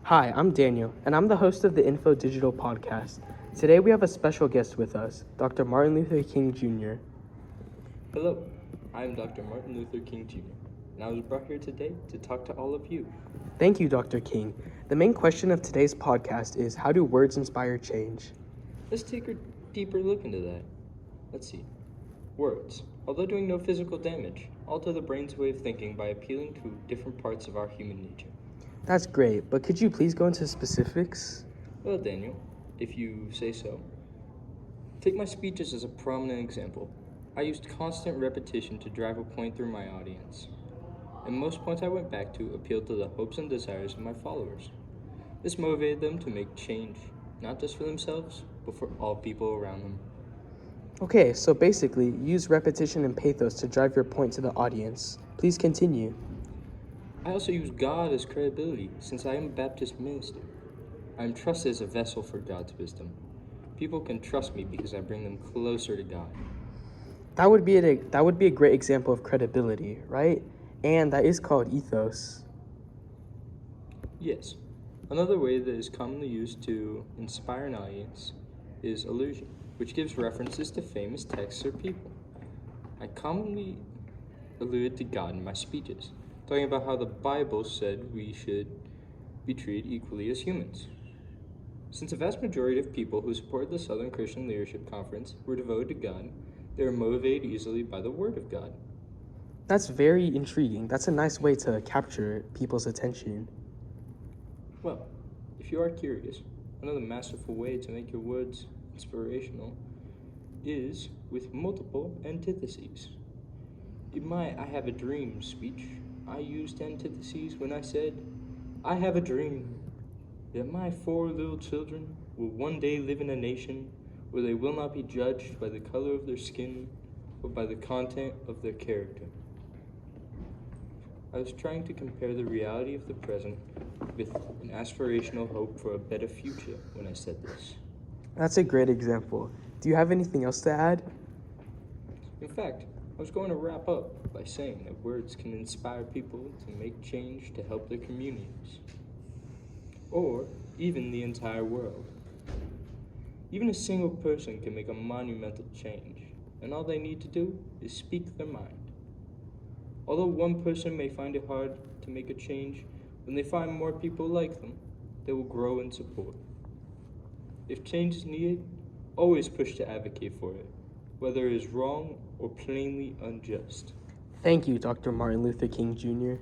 Hi, I'm Daniel, and I'm the host of the Info Digital podcast. Today we have a special guest with us, Dr. Martin Luther King Jr. Hello, I am Dr. Martin Luther King Jr., and I was brought here today to talk to all of you. Thank you, Dr. King. The main question of today's podcast is, how do words inspire change? Let's take a deeper look into that. Let's see. Words, although doing no physical damage, alter the brain's way of thinking by appealing to different parts of our human nature. That's great, but could you please go into specifics? Well, Daniel, if you say so. Take my speeches as a prominent example. I used constant repetition to drive a point through my audience, and most points I went back to appealed to the hopes and desires of my followers. This motivated them to make change, not just for themselves, but for all people around them. Okay, so basically, use repetition and pathos to drive your point to the audience. Please continue. I also use God as credibility, since I am a Baptist minister. I am trusted as a vessel for God's wisdom. People can trust me because I bring them closer to God. That would be a great example of credibility, right? And that is called ethos. Yes, another way that is commonly used to inspire an audience is allusion, which gives references to famous texts or people. I commonly alluded to God in my speeches, talking about how the Bible said we should be treated equally as humans. Since the vast majority of people who supported the Southern Christian Leadership Conference were devoted to God, they were motivated easily by the Word of God. That's very intriguing. That's a nice way to capture people's attention. Well, if you are curious, another masterful way to make your words inspirational is with multiple antitheses. In my I Have a Dream speech, I used antitheses when I said, I have a dream that my 4 little children will one day live in a nation where they will not be judged by the color of their skin, but by the content of their character. I was trying to compare the reality of the present with an aspirational hope for a better future when I said this. That's a great example. Do you have anything else to add? In fact, I was going to wrap up by saying that words can inspire people to make change to help their communities, or even the entire world. Even a single person can make a monumental change, and all they need to do is speak their mind. Although one person may find it hard to make a change, when they find more people like them, they will grow in support. If change is needed, always push to advocate for it, whether it is wrong or plainly unjust. Thank you, Dr. Martin Luther King Jr.